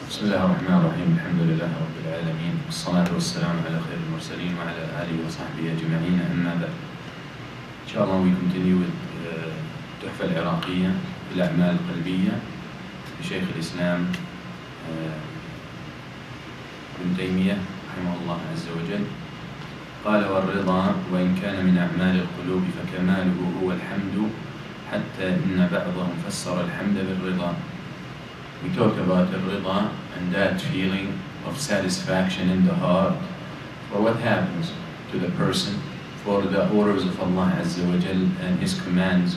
بسم الله الرحمن الرحيم الحمد لله رب العالمين والصلاة والسلام على خير المرسلين وعلى آله وصحبه أجمعين أما بعد. إن شاء الله we continue with التحفة العراقية بالأعمال القلبية لشيخ الإسلام ابن تيمية رحمه الله عز وجل. قال: والرضا وإن كان من أعمال القلوب فكماله هو الحمد حتى إن بعضهم فسر الحمد بالرضا. We talked about al-rida and that feeling of satisfaction in the heart for what happens to the person, for the orders of Allah Azza wa Jal and His commands.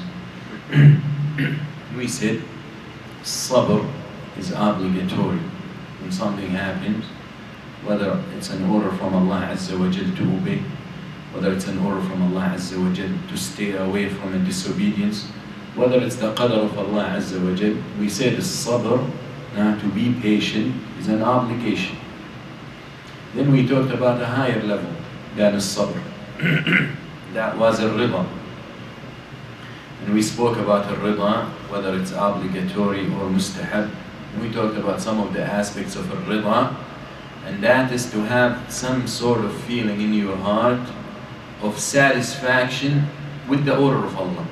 We said sabr is obligatory when something happens, whether it's an order from Allah Azza wa Jal to obey, whether it's an order from Allah Azza wa Jal to stay away from a disobedience, whether it's the qadr of Allah Azza wa Jal. We said the sabr, to be patient, is an obligation. Then we talked about a higher level than a sabr. That was a rida. And we spoke about a rida, whether it's obligatory or mustahab. We talked about some of the aspects of a rida, and that is to have some sort of feeling in your heart of satisfaction with the order of Allah.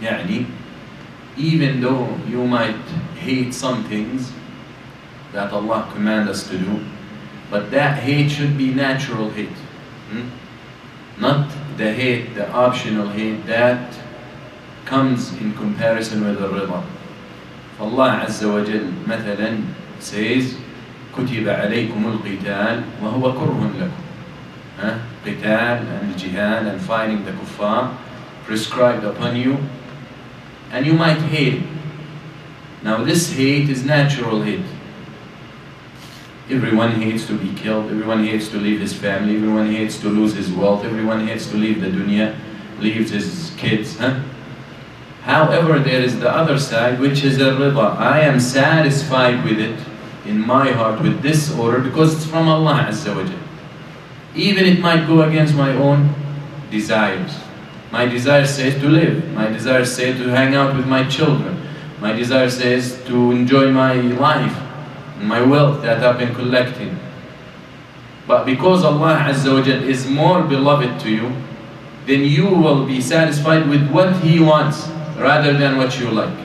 يعني, even though you might hate some things that Allah commands us to do, but that hate should be natural hate. Not the hate, the optional hate that comes in comparison with the rida. Allah Azza wa Jal مثلا says: كتب عليكم القتال وهو كره لكم. قتال and jihad and fighting the kuffar prescribed upon you, and you might hate it. Now this hate is natural hate. Everyone hates to be killed, everyone hates to leave his family, everyone hates to lose his wealth, everyone hates to leave the dunya, leaves his kids. However, there is the other side, which is a rida. I am satisfied with it in my heart, with this order, because it's from Allah Azza wa Jal. Even it might go against my own desires. My desire says to live. My desire says to hang out with my children. My desire says to enjoy my life, my wealth that I've been collecting. But because Allah Azza wa Jal is more beloved to you, then you will be satisfied with what He wants rather than what you like.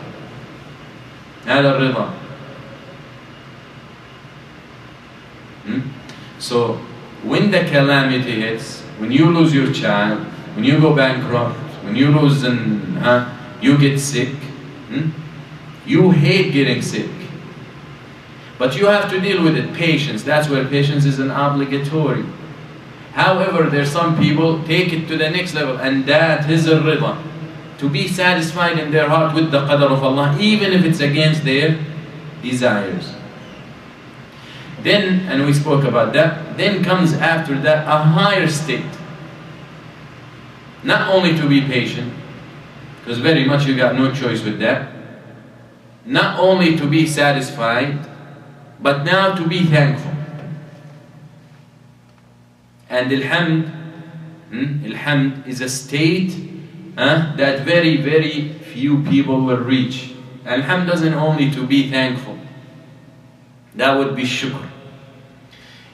هذا الرضا. So when the calamity hits, when you lose your child, when you go bankrupt, when you lose and you get sick, you hate getting sick. But you have to deal with it. Patience, that's where patience is an obligatory. However, there are some people take it to the next level, and that is a rida. To be satisfied in their heart with the qadr of Allah, even if it's against their desires. Then, and we spoke about that, then comes after that a higher state. Not only to be patient, because very much you got no choice with that. Not only to be satisfied, but now to be thankful. And Alhamd is a state that very, very few people will reach. Alhamd doesn't only to be thankful. That would be shukr.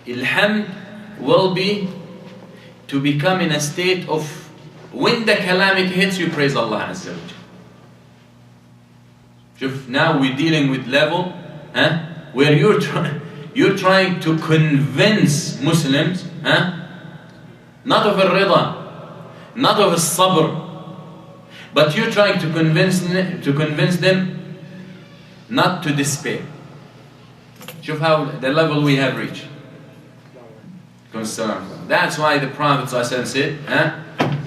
Alhamd will be to become in a state of, when the calamity hits, you praise Allah Azza wa Jal. Now we're dealing with level where you're trying to convince Muslims, not of a rida, not of a sabr, but you're trying to convince them not to despair. Shuf how the level we have reached. That's why the Prophet said,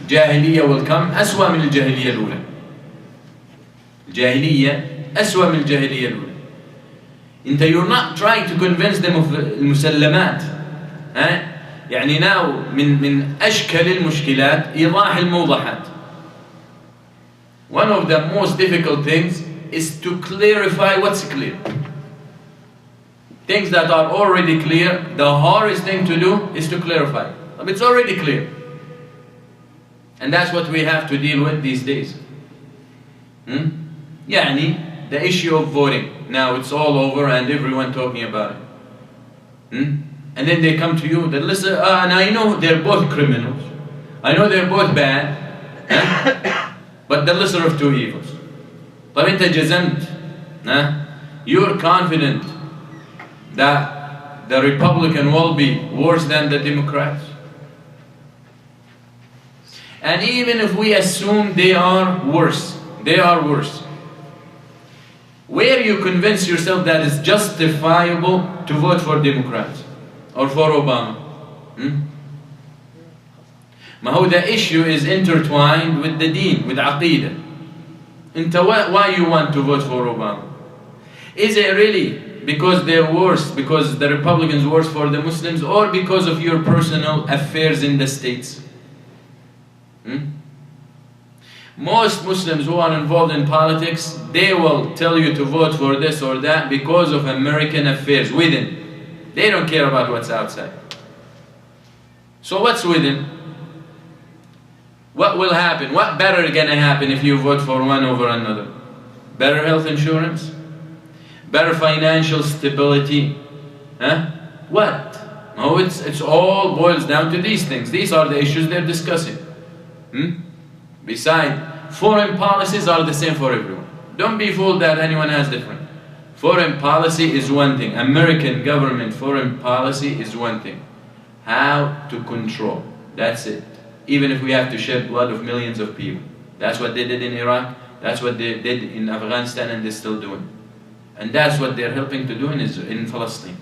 Jahiliyyah will come أسوأ من الجاهلية الأولى. الجاهلية أسوأ من الجاهلية الأولى. You're not trying to convince them of المسلمات. يعني now من أشكال المشكلات إيضاح الموضحات. One of the most difficult things is to clarify what's clear. Things that are already clear, the hardest thing to do is to clarify. It's already clear. And that's what we have to deal with these days. يعني the issue of voting. Now it's all over and everyone talking about it. And then they come to you, they listen, and I know they're both criminals. I know they're both bad. But the lesser of two evils. طب انت جزمت. You're confident that the Republican will be worse than the Democrats. And even if we assume they are worse, where you convince yourself that it's justifiable to vote for Democrats or for Obama? The issue is intertwined with the deen, with aqidah. Why you want to vote for Obama? Is it really because they're worse, because the Republicans worse for the Muslims, or because of your personal affairs in the States? Most Muslims who are involved in politics, they will tell you to vote for this or that because of American affairs within. They don't care about what's outside. So what's within? What will happen? What better gonna happen if you vote for one over another? Better health insurance? Better financial stability? What? No, it's all boils down to these things. These are the issues they're discussing. Besides, foreign policies are the same for everyone. Don't be fooled that anyone has different. Foreign policy is one thing. American government foreign policy is one thing. How to control. That's it. Even if we have to shed blood of millions of people. That's what they did in Iraq. That's what they did in Afghanistan, and they're still doing. And that's what they're helping to do in Palestine.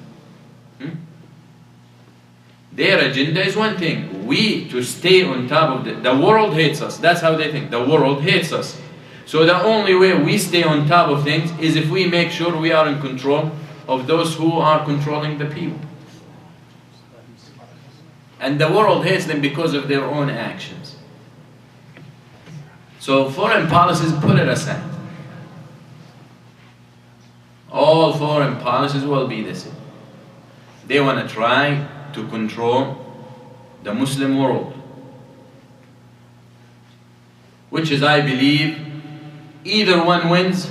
Their agenda is one thing. We to stay on top of the world hates us. That's how they think. The world hates us. So the only way we stay on top of things is if we make sure we are in control of those who are controlling the people. And the world hates them because of their own actions. So foreign policies, put it aside. All foreign policies will be the same. They want to try to control the Muslim world, which is, I believe, either one wins,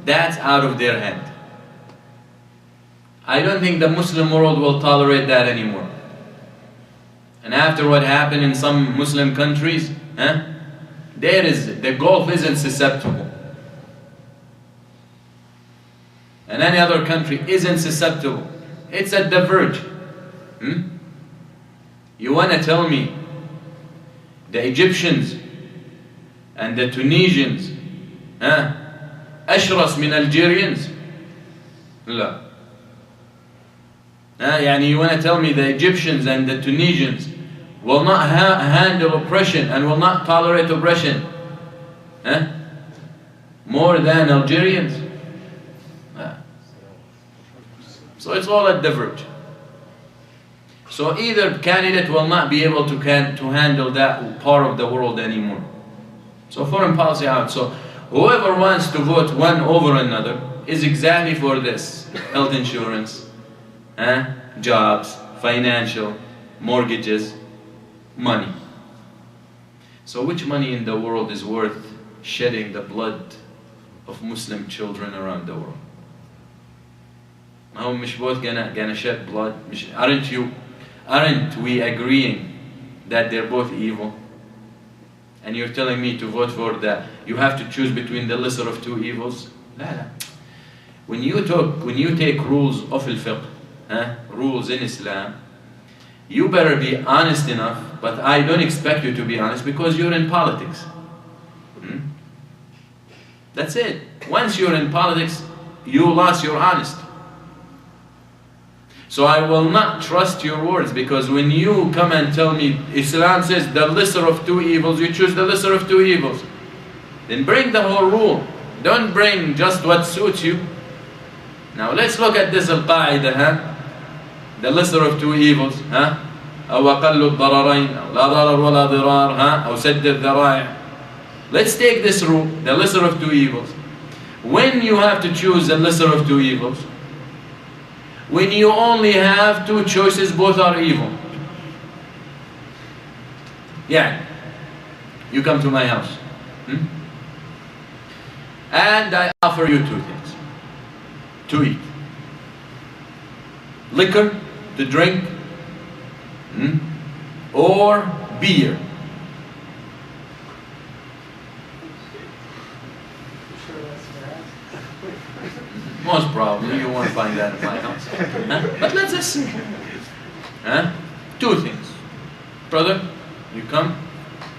that's out of their hand. I don't think the Muslim world will tolerate that anymore. And after what happened in some Muslim countries, the Gulf isn't susceptible. And any other country isn't susceptible. It's at the verge. You want to tell me the Egyptians and the Tunisians أشرس من Algerians? لا. You want to tell me the Egyptians and the Tunisians will not handle oppression and will not tolerate oppression more than Algerians? So it's all at the verge. So either candidate will not be able to handle that part of the world anymore. So foreign policy out. So whoever wants to vote one over another is exactly for this. Health insurance, jobs, financial, mortgages, money. So which money in the world is worth shedding the blood of Muslim children around the world? هم مش both gonna shed blood. Aren't we agreeing that they're both evil? And you're telling me to vote for you have to choose between the lesser of two evils? لا. When you take rules of al-fiqh, rules in Islam, you better be honest enough, but I don't expect you to be honest because you're in politics. That's it. Once you're in politics, you lost your honesty. So I will not trust your words, because when you come and tell me Islam says the lesser of two evils, you choose the lesser of two evils. Then bring the whole rule. Don't bring just what suits you. Now let's look at this al-qa'idah, the lesser of two evils, أو أقل الضررين أو لا ضرر ولا ضرار أو سد الذرائع. Let's take this rule, the lesser of two evils. When you have to choose the lesser of two evils, when you only have two choices, both are evil. You come to my house. and I offer you two things to eat. Liquor, to drink, or beer. Most probably you won't find that in my house. But let's just see. Two things. Brother, you come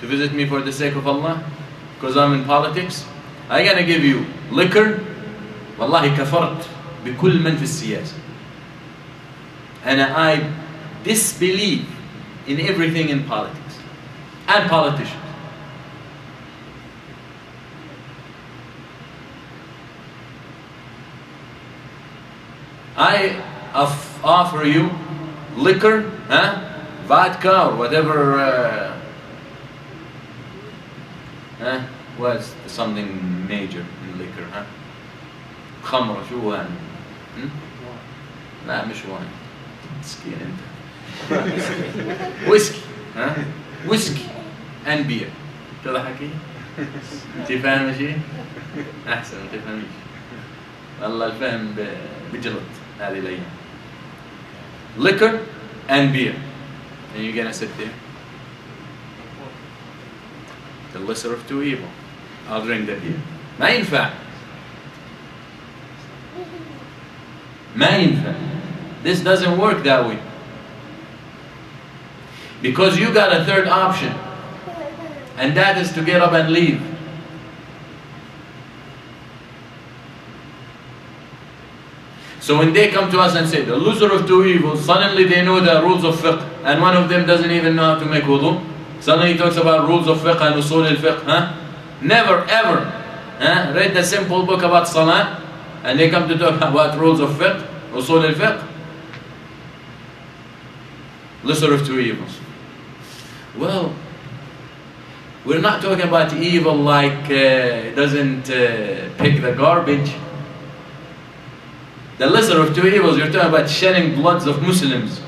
to visit me for the sake of Allah, because I'm in politics. I'm gonna give you liquor. Wallahi kafart بكل من في السياسة. And I disbelieve in everything in politics and politicians. I offer you liquor, vodka or whatever, what's something major in liquor, خمرة شو هو لا مش واين مسكين انت whiskey whiskey and beer شو ذا حكي؟ انت فاهم شيء؟ احسن ما تفهميش والله الفهم بجلط هذه الايام. Liquor and beer, and you're gonna sit there. The lesser of two evils. I'll drink the beer. ما ينفع. ما ينفع. This doesn't work that way. Because you got a third option, and that is to get up and leave. So when they come to us and say the loser of two evils, suddenly they know the rules of fiqh, and one of them doesn't even know how to make wudu. Suddenly he talks about rules of fiqh and usul al-fiqh. Never ever read the simple book about salah, and they come to talk about rules of fiqh, usul al-fiqh. Lesser of two evils. Well, we're not talking about evil like doesn't pick the garbage. The lesser of two evils, you're talking about shedding bloods of Muslims.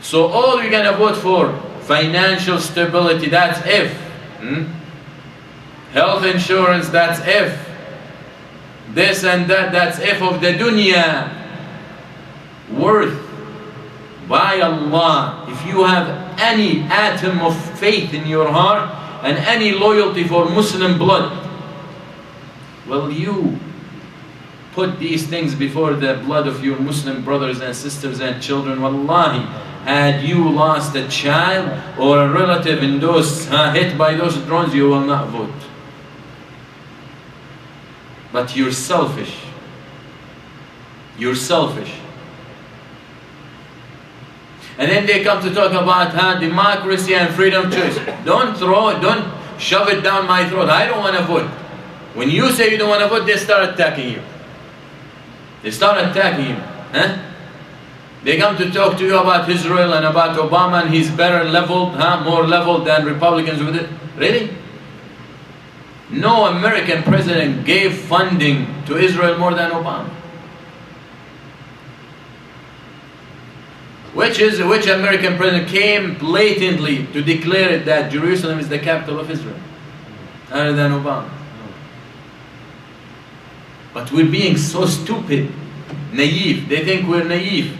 So all you're gonna vote for, financial stability, that's if. Health insurance, that's if. This and that, that's if of the dunya. Worth by Allah, if you have any atom of faith in your heart and any loyalty for Muslim blood, well, you put these things before the blood of your Muslim brothers and sisters and children. Wallahi, had you lost a child or a relative in those hit by those drones, you will not vote. But you're selfish. You're selfish. And then they come to talk about democracy and freedom of choice. Don't shove it down my throat. I don't want to vote. When you say you don't want to vote, they start attacking you. They start attacking you. They come to talk to you about Israel and about Obama, and he's better leveled, more leveled than Republicans with it. Really? No American president gave funding to Israel more than Obama. Which American president came blatantly to declare it that Jerusalem is the capital of Israel, other than Obama? But we're being so stupid, naive. They think we're naive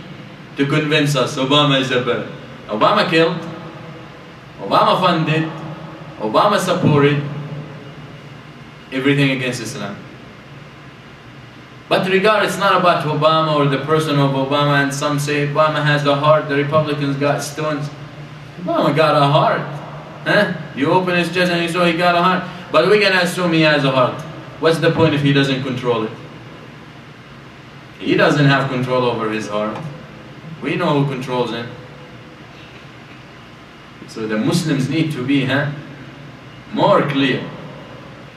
to convince us Obama is a better. Obama killed, Obama funded, Obama supported everything against Islam. But regardless, it's not about Obama or the person of Obama, and some say Obama has a heart, the Republicans got stones. Obama got a heart. You open his chest and you saw he got a heart. But we're going to assume he has a heart. What's the point if he doesn't control it? He doesn't have control over his heart. We know who controls him. So the Muslims need to be more clear.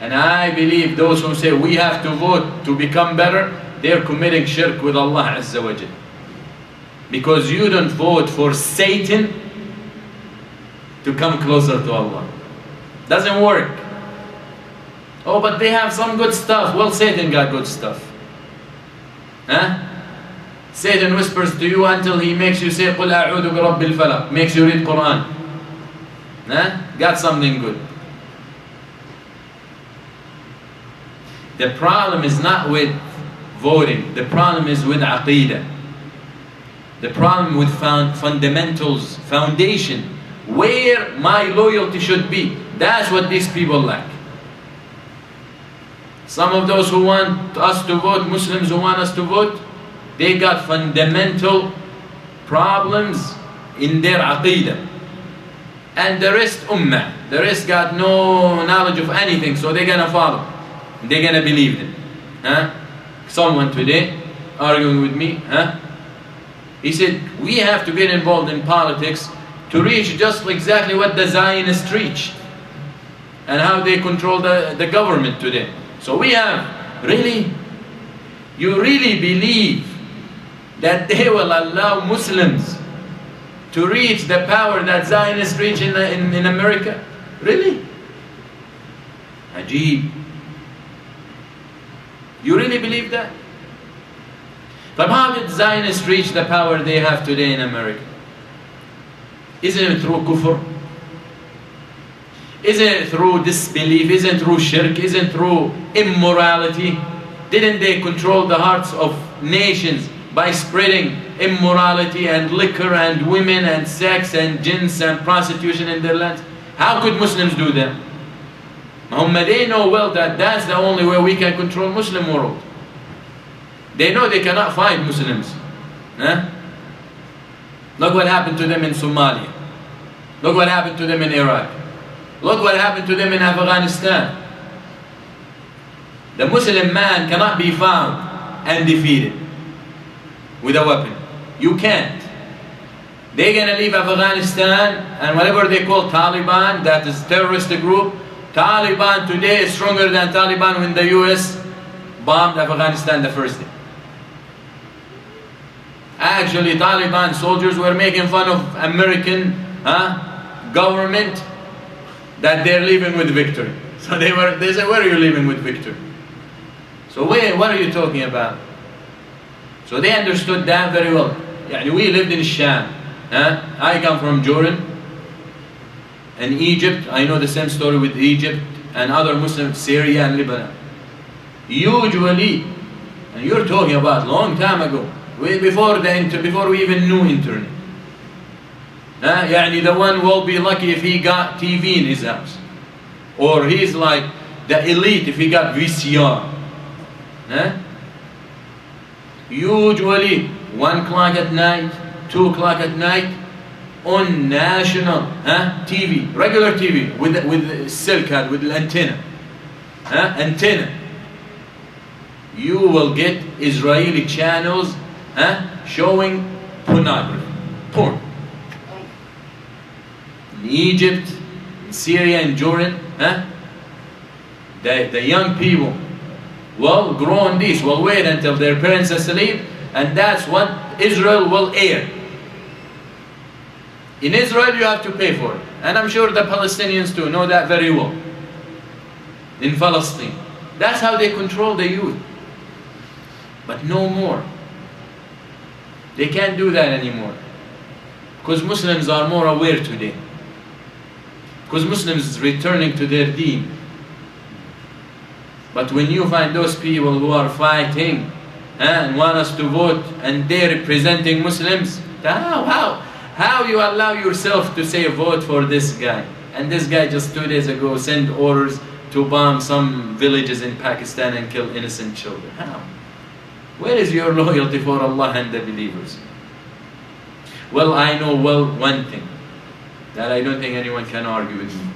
And I believe those who say we have to vote to become better, they're committing shirk with Allah Azza wa Jal. Because you don't vote for Satan to come closer to Allah. Doesn't work. Oh, but they have some good stuff. Well, Satan got good stuff. Satan whispers to you until he makes you say قُلْ أَعُوذُ بِرَبِّ الْفَلَقِ, makes you read Qur'an. Got something good. The problem is not with voting. The problem is with aqeedah. The problem with fundamentals, foundation, where my loyalty should be. That's what these people lack. Some of those who want us to vote, Muslims who want us to vote, they got fundamental problems in their aqeedah. And the rest ummah. The rest got no knowledge of anything, so they're gonna follow. They're gonna believe it. Huh? Someone today arguing with me, huh? He said, we have to get involved in politics to reach just exactly what the Zionists reached and how they control the government today. So we have, really? You really believe that they will allow Muslims to reach the power that Zionists reach in America? Really? Ajib. You really believe that? But how did Zionists reach the power they have today in America? Isn't it through kufr? Isn't it through disbelief? Isn't it through shirk? Isn't it through immorality? Didn't they control the hearts of nations by spreading immorality and liquor and women and sex and jinns and prostitution in their lands? How could Muslims do that? They know well that that's the only way we can control Muslim world. They know they cannot fight Muslims. Huh? Look what happened to them in Somalia. Look what happened to them in Iraq. Look what happened to them in Afghanistan. The Muslim man cannot be found and defeated with a weapon. You can't. They're gonna leave Afghanistan and whatever they call Taliban, that is terrorist group. Taliban today is stronger than Taliban when the US bombed Afghanistan the first day. Actually, Taliban soldiers were making fun of American government that they're leaving with victory. So they said, where are you leaving with victory? So what are you talking about? So they understood that very well. We lived in Sham. I come from Jordan and Egypt. I know the same story with Egypt and other Muslims, Syria and Lebanon. Usually, and you're talking about a long time ago, before we even knew internet. The one will be lucky if he got TV in his house. Or he's like the elite if he got VCR. Usually 1 o'clock at night, 2 o'clock at night, on national TV, regular TV with silk card, with antenna. Antenna. You will get Israeli channels showing pornography, porn. In Egypt, in Syria, and Jordan, the young people will grow on this, will wait until their parents are asleep, and that's what Israel will air. In Israel you have to pay for it, and I'm sure the Palestinians too know that very well. In Palestine, that's how they control the youth. But no more. They can't do that anymore. Because Muslims are more aware today. Because Muslims is returning to their deen. But when you find those people who are fighting and want us to vote and they're representing Muslims, how you allow yourself to say vote for this guy? And this guy just 2 days ago sent orders to bomb some villages in Pakistan and kill innocent children. How? Where is your loyalty for Allah and the believers? Well, I know one thing that I don't think anyone can argue with me.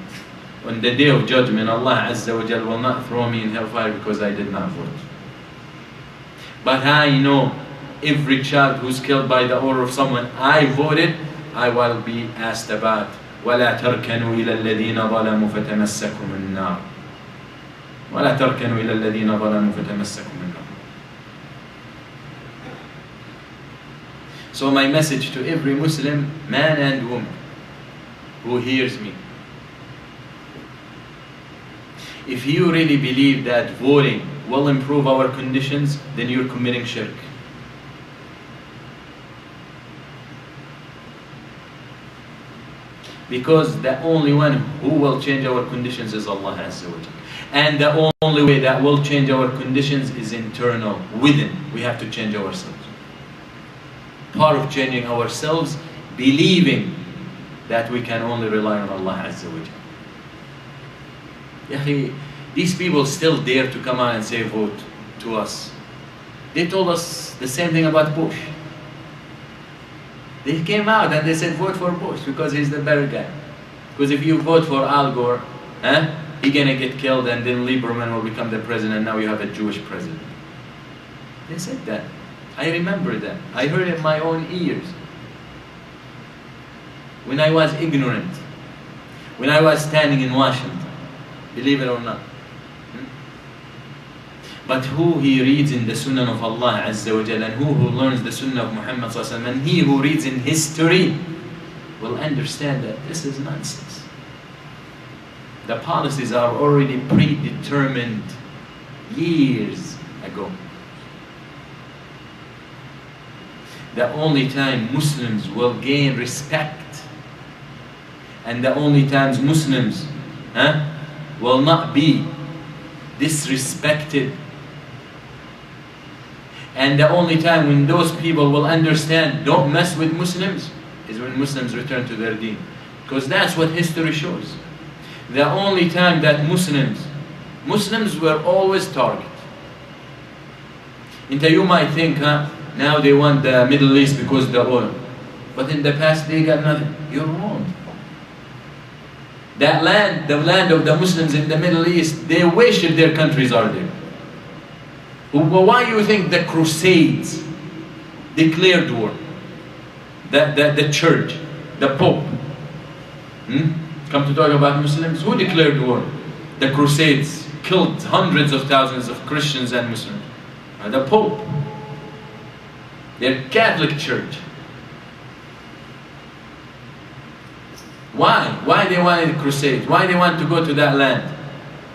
On the day of judgment, Allah Azza wa Jal will not throw me in hellfire because I did not vote. But I know every child who's killed by the order of someone I voted, I will be asked about. وَلَا تَرْكَنُوا إِلَى الَّذِينَ ظَلَمُوا فَتَمَسَّكُمُ النَّارِ وَلَا تَرْكَنُوا إِلَى الَّذِينَ ظَلَمُوا فَتَمَسَّكُمُ النَّارِ. So my message to every Muslim, man and woman, who hears me, if you really believe that voting will improve our conditions, then you're committing shirk. Because the only one who will change our conditions is Allah Azza wa Jalla. And the only way that will change our conditions is internal, within. We have to change ourselves. Part of changing ourselves, believing that we can only rely on Allah Azza wa Jalla. These people still dare to come out and say vote to us. They told us the same thing about Bush. They came out and they said vote for Bush because he's the better guy. Because if you vote for Al Gore, he's gonna get killed and then Lieberman will become the president and now you have a Jewish president. They said that. I remember that. I heard it in my own ears. When I was ignorant. When I was standing in Washington. Believe it or not. But who he reads in the Sunnah of Allah Azza wa Jalla, and who learns the Sunnah of Muhammad Sallallahu Alaihi Wasallam, and he who reads in history will understand that this is nonsense. The policies are already predetermined years ago. The only time Muslims will gain respect, and the only times Muslims will not be disrespected, and the only time when those people will understand don't mess with Muslims is when Muslims return to their deen. Because that's what history shows. The only time that Muslims were always target. And you might think, now they want the Middle East because of the oil. But in the past they got nothing. You're wrong. That land, the land of the Muslims in the Middle East, they wish that their countries are there. Why do you think the Crusades declared war? The church, the Pope. Come to talk about Muslims? Who declared war? The Crusades killed hundreds of thousands of Christians and Muslims. The Pope. Their Catholic Church. Why? Why they wanted crusades? Why they want to go to that land?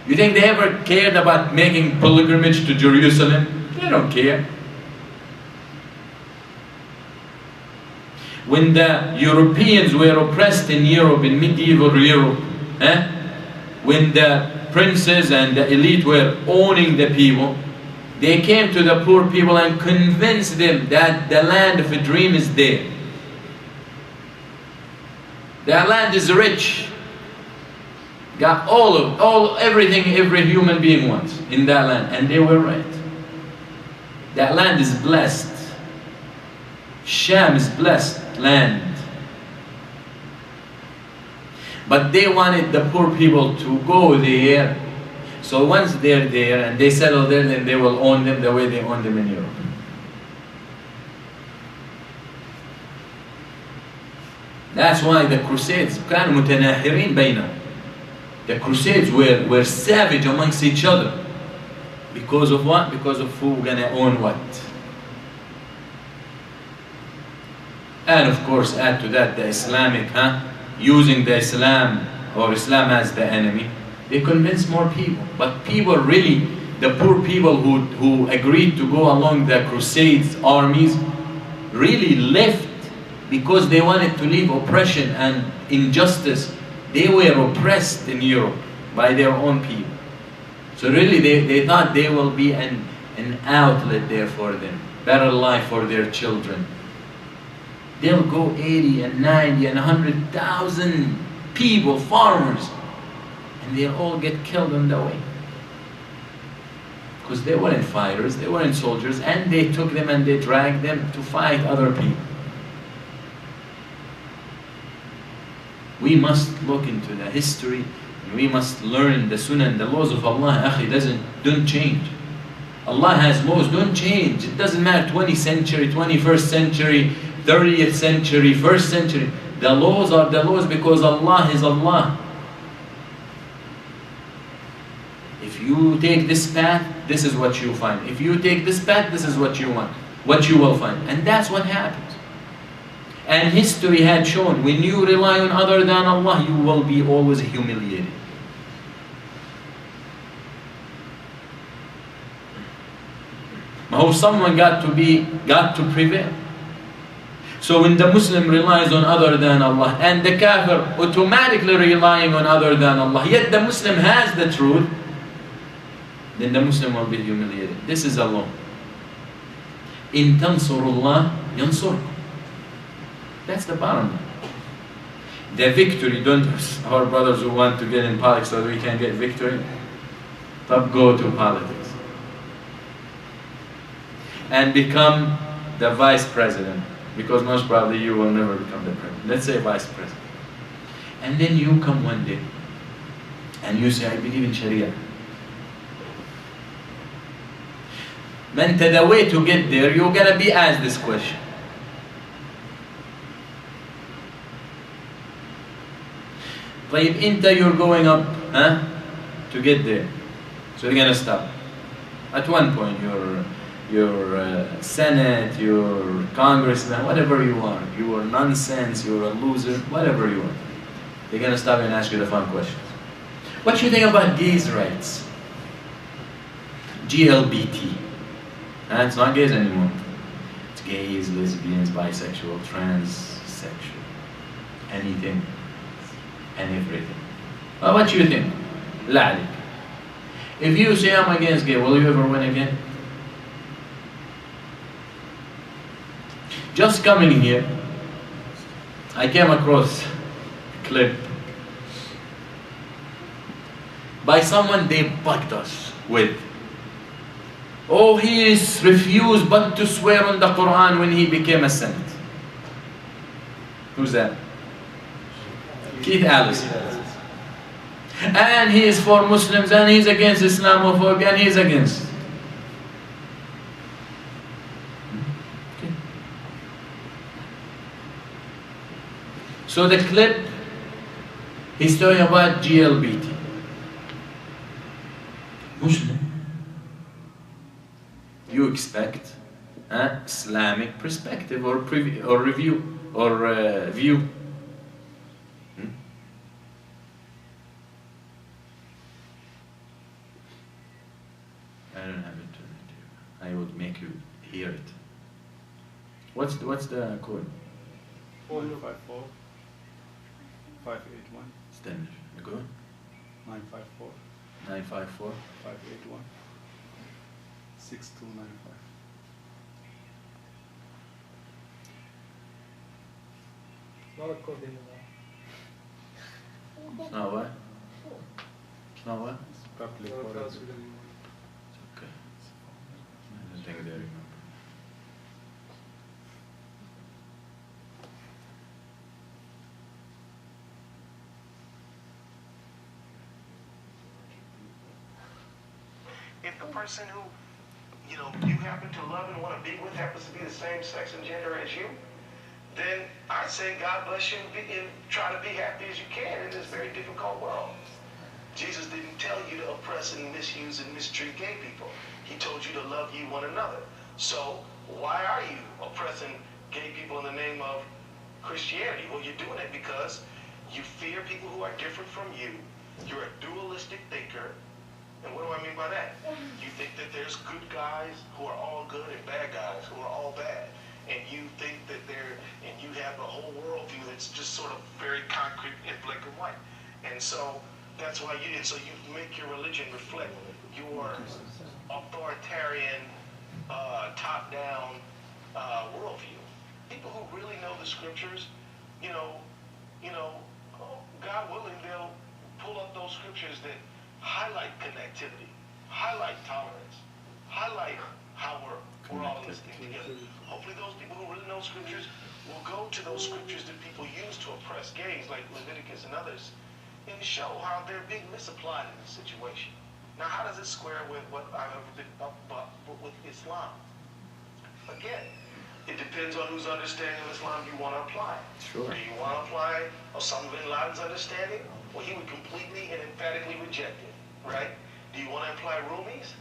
You think they ever cared about making pilgrimage to Jerusalem? They don't care. When the Europeans were oppressed in Europe, in medieval Europe, when the princes and the elite were owning the people, they came to the poor people and convinced them that the land of a dream is there. That land is rich. Got everything every human being wants in that land. And they were right. That land is blessed. Sham is blessed land. But they wanted the poor people to go there. So once they're there and they settle there, then they will own them the way they own them in Europe. That's why the Crusades, كانوا متناحرين بينهم. The Crusades were savage amongst each other. Because of what? Because of who gonna own what. And of course, add to that the Islamic, using the Islam or Islam as the enemy. They convinced more people. But people really, the poor people who agreed to go along the Crusades armies, really left because they wanted to leave oppression and injustice. They were oppressed in Europe by their own people. So really they thought there will be an outlet there for them. Better life for their children. They'll go 80 and 90 and 100,000 people, farmers, and they'll all get killed on the way. Because they weren't fighters, they weren't soldiers, and they took them and they dragged them to fight other people. We must look into the history, and we must learn the Sunnah and the laws of Allah. Don't change. Allah has laws, don't change. It doesn't matter 20th century, 21st century, 30th century, 1st century. The laws are the laws because Allah is Allah. If you take this path, this is what you find. If you take this path, this is what you want, what you will find. And that's what happens. And history had shown, when you rely on other than Allah, you will be always humiliated. How someone got to prevail. So when the Muslim relies on other than Allah, and the Kafir automatically relying on other than Allah, yet the Muslim has the truth, then the Muslim will be humiliated. This is Allah. In tansurullah yansurkum. That's the bottom line. The victory, don't our brothers who want to get in politics so that we can get victory, but go to politics and become the vice president, because most probably you will never become the president. Let's say vice president. And then you come one day and you say, I believe in Sharia. Man, the way to get there, you're gonna be asked this question. طيب انت you're going up to get there, so you're gonna stop. At one point you're Senate, you're congressman, whatever you are, you are nonsense, you're a loser, whatever you are. They're gonna stop you and ask you the fun questions. What do you think about gays' rights? GLBT. It's not gays anymore. It's gays, lesbians, bisexual, transsexual, anything and everything. Well, what do you think? La عليك. If you say I'm against gay, will you ever win again? Just coming here, I came across a clip by someone they bugged us with. Oh, he is refused but to swear on the Qur'an when he became a saint. Who's that? Keith Allison. And he is for Muslims and he's against Islamophobia and he's against. Okay. So the clip, he's talking about GLBT. Muslim. You expect Islamic perspective or review or view. I don't have it. I would make you hear it. What's the code? 454 581. Stand. You go. 954 954 581 6295. Not a code anymore. It's not what? It's not what? It's public Not a already. class with anymore. It's okay. I don't think they remember. If the person who, you happen to love and want to be with happens to be the same sex and gender as you, then I say God bless you and try to be happy as you can in this very difficult world. Jesus didn't tell you to oppress and misuse and mistreat gay people. He told you to love you one another. So why are you oppressing gay people in the name of Christianity? Well, you're doing it because you fear people who are different from you. You're a dualistic thinker. And what do I mean by that? You think that there's good guys who are all good and bad guys who are all bad. And you think that and you have a whole worldview that's just sort of very concrete and black and white. And so that's why you make your religion reflect your authoritarian, top-down worldview. People who really know the scriptures, God willing, they'll pull up those scriptures that highlight connectivity, highlight tolerance, highlight how we're all in this thing together. Hopefully those people who really know scriptures will go to those scriptures that people use to oppress gays, like Leviticus and others, and show how they're being misapplied in this situation. Now, how does it square with what I've ever been up with Islam? Again, it depends on whose understanding of Islam you want to apply. Sure. Do you want to apply Osama bin Laden's understanding? Well, he would completely and emphatically reject it, right? Do you want to apply Rumi's?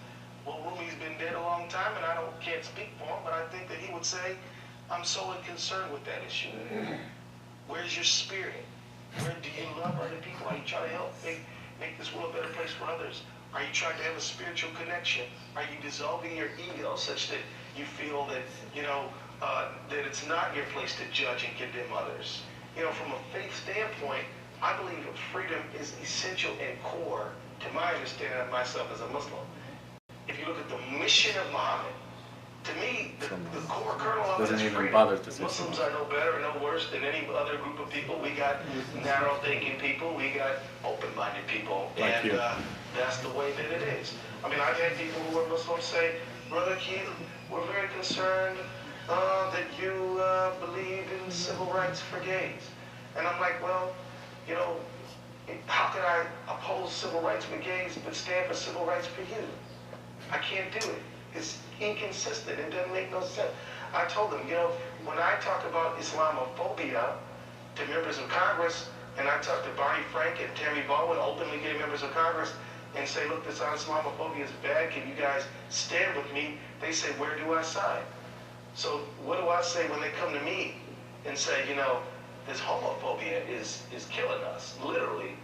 Well, Rumi's been dead a long time, and I can't speak for him, but I think that he would say, I'm so concerned with that issue. Where's your spirit? Where do you love other people? Are you trying to help make this world a better place for others? Are you trying to have a spiritual connection? Are you dissolving your ego such that you feel that, that it's not your place to judge and condemn others? From a faith standpoint, I believe that freedom is essential and core to my understanding of myself as a Muslim. if you look at the mission of Muhammad, to me, the core kernel of it Doesn't is even freedom. bother to say Muslims so. are no better or no worse than any other group of people. We got narrow-thinking people. We got open-minded people. Like and you. That's the way that it is. I mean, I've had people who are Muslims say, Brother Keith, we're very concerned that you believe in civil rights for gays. And I'm like, well, you know, how can I oppose civil rights for gays but stand for civil rights for you? I can't do it. It's inconsistent. It doesn't make no sense. I told them, you know, when I talk about Islamophobia to members of Congress, and I talk to Barney Frank and Terry Baldwin, openly gay members of Congress, and say, look, this Islamophobia is bad. Can you guys stand with me? They say, where do I sign? So what do I say when they come to me and say, you know, this homophobia is killing us, literally.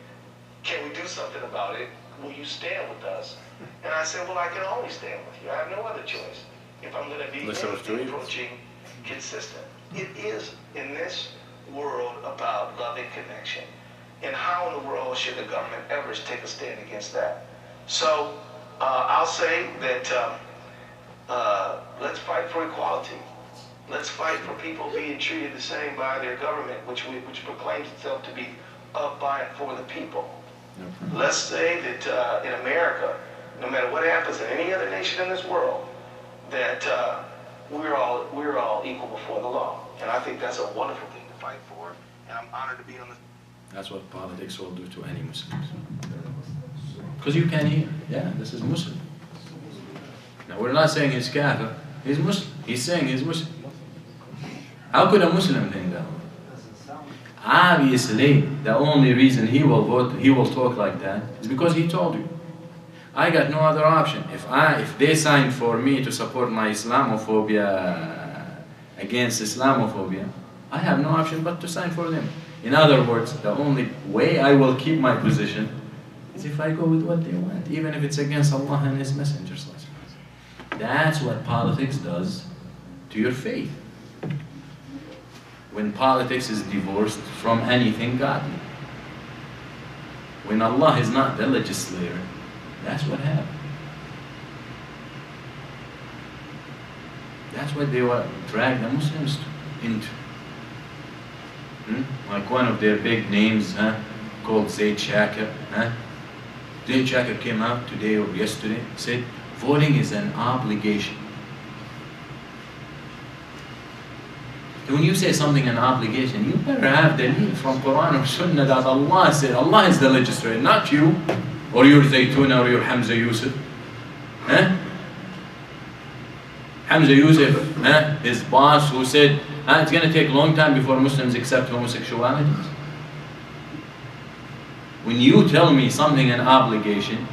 Can we do something about it? Will you stand with us? And I said, well, I can only stand with you. I have no other choice if I'm going to be approaching consistent. It is, in this world, about love and connection. And how in the world should the government ever take a stand against that? So I'll say that let's fight for equality. Let's fight for people being treated the same by their government, which proclaims itself to be of, by, and for the people. Let's say that in America, no matter what happens in any other nation in this world, that we're all equal before the law. And I think that's a wonderful thing to fight for. And I'm honored to be on the... That's what politics will do to any Muslims. Because you can hear, yeah, this is Muslim. Now we're not saying he's kafir, he's Muslim. He's saying he's Muslim. How could a Muslim think that? Obviously, the only reason he will vote, he will talk like that, is because he told you. I got no other option. If they signed for me to support my Islamophobia against Islamophobia, I have no option but to sign for them. In other words, the only way I will keep my position is if I go with what they want, even if it's against Allah and His messengers. That's what politics does to your faith. When politics is divorced from anything godly. When Allah is not the legislator, that's what happened. That's what they will drag the Muslims into. Like one of their big names, called Zaid Shakir. Zaid Shakir came out today or yesterday, said, voting is an obligation. When you say something an obligation, you better have the need from Qur'an or Sunnah that Allah said. Allah is the legislator, not you, or your Zaytuna or your Hamza Yusuf. Hamza Yusuf, his boss who said, it's going to take a long time before Muslims accept homosexuality. When you tell me something an obligation,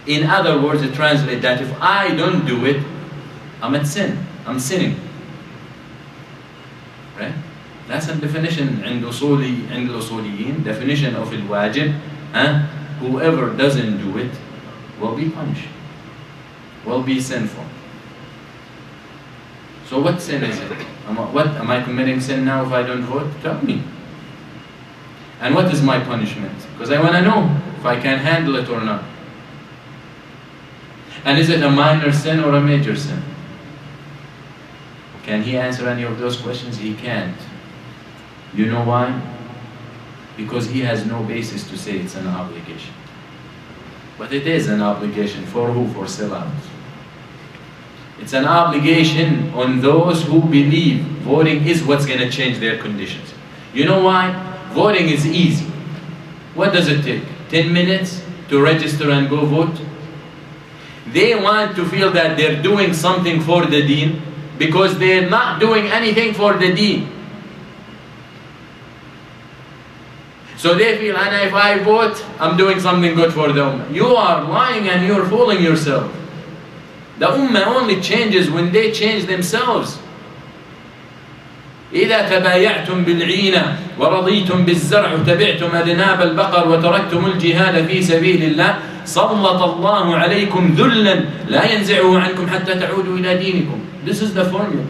in other words, it translates that if I don't do it, I'm at sin. I'm sinning. Right? That's a definition عند الأصوليين, definition of al-wajib. Whoever doesn't do it will be punished, will be sinful. So what sin is it? Am I committing sin now if I don't vote? Tell me. And what is my punishment? Because I want to know if I can handle it or not. And is it a minor sin or a major sin? Can he answer any of those questions? He can't. You know why? Because he has no basis to say it's an obligation. But it is an obligation for who? For sellouts. It's an obligation on those who believe voting is what's going to change their conditions. You know why? Voting is easy. What does it take? 10 minutes to register and go vote? They want to feel that they're doing something for the deen because they're not doing anything for the deen. So they feel, and if I vote, I'm doing something good for the ummah. You are lying and you're fooling yourself. The ummah only changes when they change themselves. إذا تبايعتم بالعينة ورضيتم بالزرع وتبعتم أذناب البقر وتركتم الجهاد في سبيل الله سلط الله عليكم ذلا لا ينزعه عنكم حتى تعودوا إلى دينكم. This is the formula.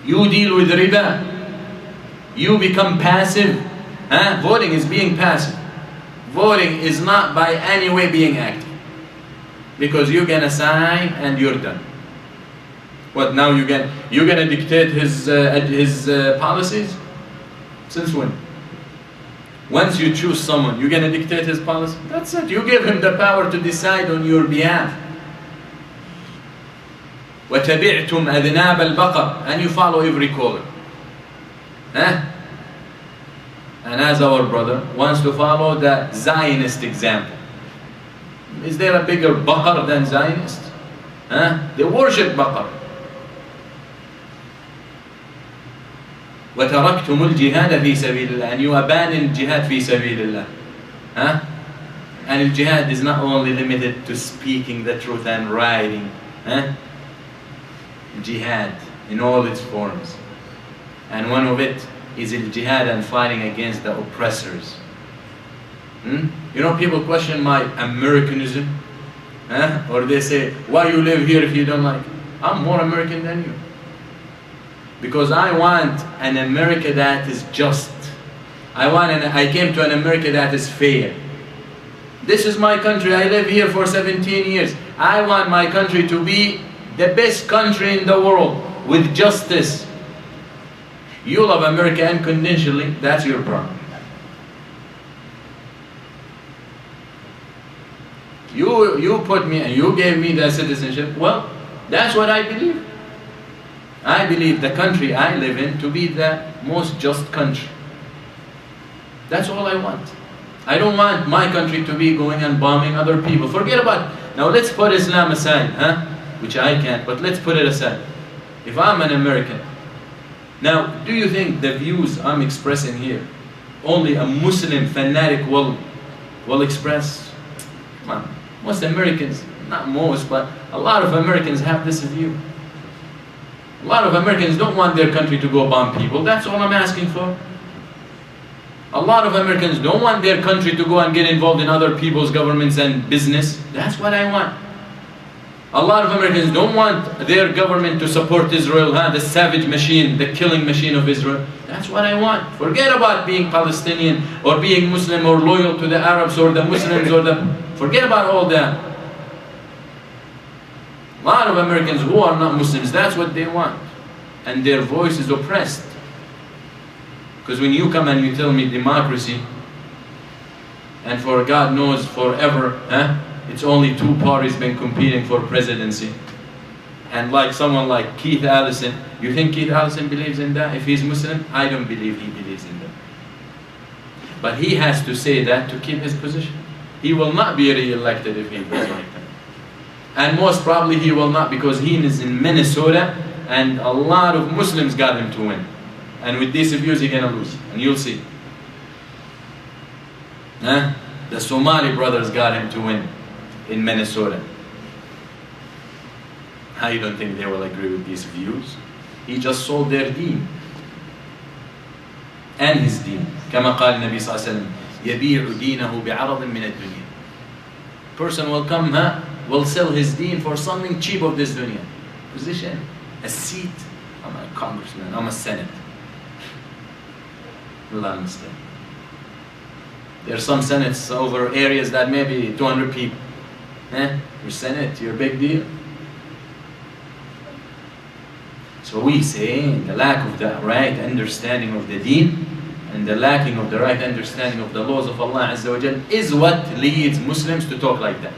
You deal with riba. You become passive. Voting is being passive. Voting is not by any way being active. Because you're gonna sign and you're done. What now? You're gonna dictate his policies? Since when? Once you choose someone, you're gonna dictate his policy. That's it. You give him the power to decide on your behalf. وَتَبِعْتُمْ أَذْنَابَ الْبَقَرِ, and you follow every caller. And as our brother wants to follow the Zionist example. Is there a bigger baqar than Zionist? They worship baqar. وَتَرَكْتُمُ الْجِهَادَ فِي سَبِيلِ اللَّهِ, and you abandon jihad fi sabilillah. And jihad is not only limited to speaking the truth and writing. Jihad in all its forms. And one of it is jihad and fighting against the oppressors. You know, people question my Americanism. Or they say, why you live here if you don't like it? I'm more American than you. Because I want an America that is just. I came to an America that is fair. This is my country. I live here for 17 years. I want my country to be the best country in the world with justice. You love America unconditionally, that's your problem. You put me and you gave me the citizenship. Well, that's what I believe. I believe the country I live in to be the most just country. That's all I want. I don't want my country to be going and bombing other people. Forget about, now let's put Islam aside, which I can't, but let's put it aside. If I'm an American, now do you think the views I'm expressing here, only a Muslim fanatic will express? Come on, most Americans, not most, but a lot of Americans have this view. A lot of Americans don't want their country to go bomb people. That's all I'm asking for. A lot of Americans don't want their country to go and get involved in other people's governments and business. That's what I want. A lot of Americans don't want their government to support Israel, the savage machine, the killing machine of Israel. That's what I want. Forget about being Palestinian or being Muslim or loyal to the Arabs or the Muslims or forget about all that. A lot of Americans who are not Muslims, that's what they want. And their voice is oppressed. Because when you come and you tell me democracy, and for God knows forever, it's only two parties been competing for presidency. And like someone like Keith Allison, you think Keith Allison believes in that? If he's Muslim, I don't believe he believes in that. But he has to say that to keep his position. He will not be re-elected if he does like that. And most probably he will not, because he is in Minnesota and a lot of Muslims got him to win. And with these views he's gonna lose, and you'll see. The Somali brothers got him to win in Minnesota. How you don't think they will agree with these views? He just sold their deen. And his deen. كما قال النبي صلى الله عليه وسلم يبيع دينه بعرض من الدنيا. Person will come, will sell his deen for something cheap of this dunya. Position, a seat. I'm a congressman, I'm a senate. Allah understand. There are some senates over areas that maybe 200 people. Your senate, you're a big deal. So we say the lack of the right understanding of the deen and the lacking of the right understanding of the laws of Allah Azza wa Jal is what leads Muslims to talk like that.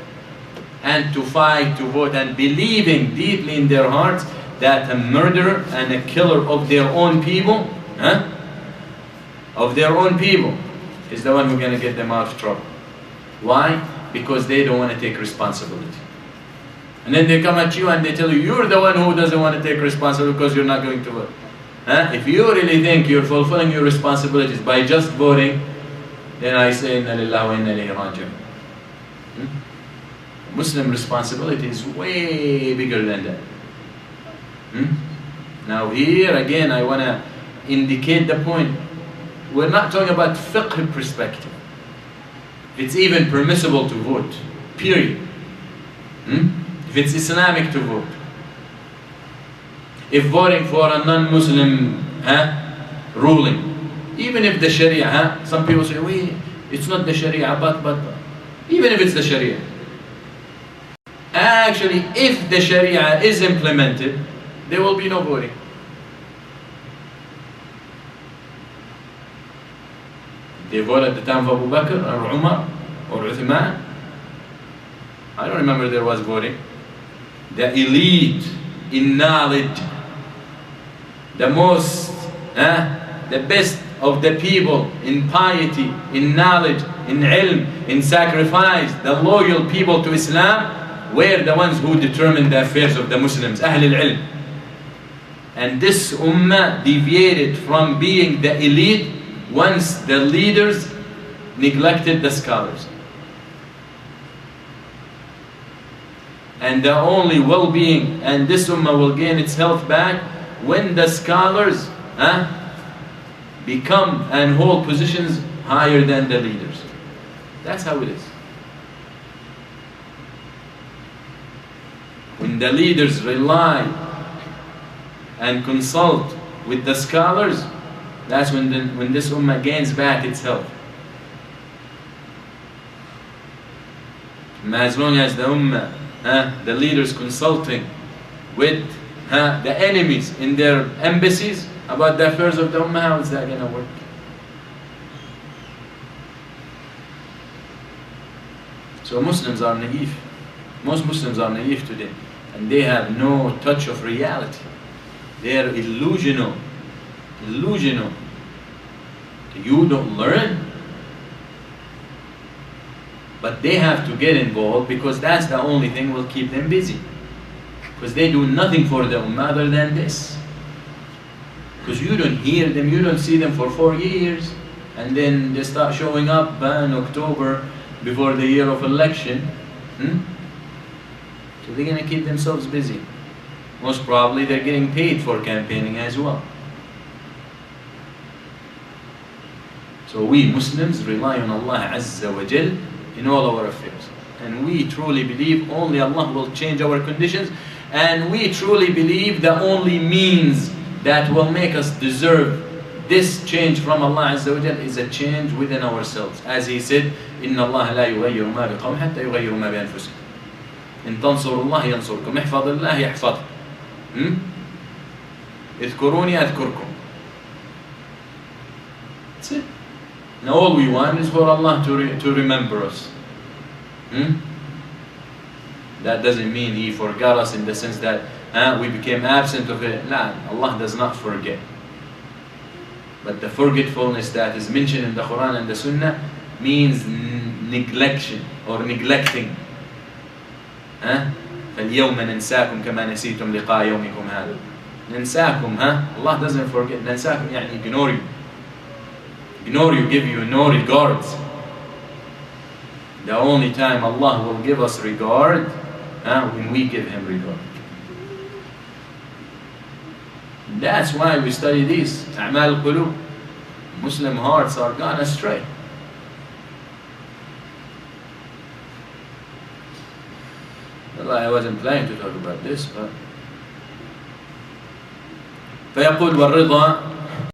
And to fight, to vote, and believing deeply in their hearts that a murderer and a killer of their own people, is the one who's going to get them out of trouble. Why? Because they don't want to take responsibility. And then they come at you and they tell you, you're the one who doesn't want to take responsibility because you're not going to vote. If you really think you're fulfilling your responsibilities by just voting, then I say, Inna lillahi wa inna ilayhi raji'un. Muslim responsibility is way bigger than that. Now here again I want to indicate the point. We're not talking about fiqh perspective. It's even permissible to vote, period. If it's Islamic to vote. If voting for a non-Muslim ruling, even if the Sharia, some people say, wait, it's not the Sharia, but even if it's the Sharia. Actually, if the Sharia is implemented, there will be no voting. They voted at the time of Abu Bakr or Umar or Uthman. I don't remember there was voting. The elite in knowledge, the most, the best of the people in piety, in knowledge, in ilm, in sacrifice, the loyal people to Islam, were the ones who determined the affairs of the Muslims, Ahl al-Ilm. And this ummah deviated from being the elite once the leaders neglected the scholars. And the only well-being, and this ummah will gain its health back when the scholars become and hold positions higher than the leaders. That's how it is. When the leaders rely and consult with the scholars, that's when this ummah gains back its health. And as long as the ummah, the leaders consulting with the enemies in their embassies about the affairs of the ummah, how is that going to work? So Muslims are naive. Most Muslims are naive today, and they have no touch of reality. They are illusional. Illusional. You don't learn, but they have to get involved because that's the only thing will keep them busy. Because they do nothing for the ummah other than this. Because you don't hear them, you don't see them for 4 years, and then they start showing up in October before the year of election. So they're going to keep themselves busy. Most probably they're getting paid for campaigning as well. So we Muslims rely on Allah Azza wa Jal in all our affairs. And we truly believe only Allah will change our conditions. And we truly believe the only means that will make us deserve this change from Allah Azza wa Jal is a change within ourselves. As He said, إِنَّ اللَّهَ لَا يُغَيِّرُ مَا بِقَوْمٍ حَتَّى يُغَيِّرُوا مَا بِأَنفُسِهِمْ إِن تَنصُرُوا اللَّهَ يَنصُرْكُمْ احْفَظِ اللَّهَ يَحْفَظْكُمْ اذْكُرُونِي أَذْكُرْكُمْ. That's it. Now all we want is for Allah to remember us. That doesn't mean He forgot us in the sense that we became absent of it. No, Allah does not forget. But the forgetfulness that is mentioned in the Qur'an and the Sunnah means neglection or neglecting. فَالْيَوْمَ نَنْسَاكُمْ كَمَا نَسِيتُمْ لِقَاءَ يَوْمِكُمْ هَذَا. ننساكم, Allah doesn't forget. ننساكم يعني ignore you. Ignore you, give you no regards. The only time Allah will give us regard, when we give Him regard. That's why we study these أعمال القلوب. Muslim hearts are gone astray. Well, I wasn't planning to talk about this, but فيقول والرضا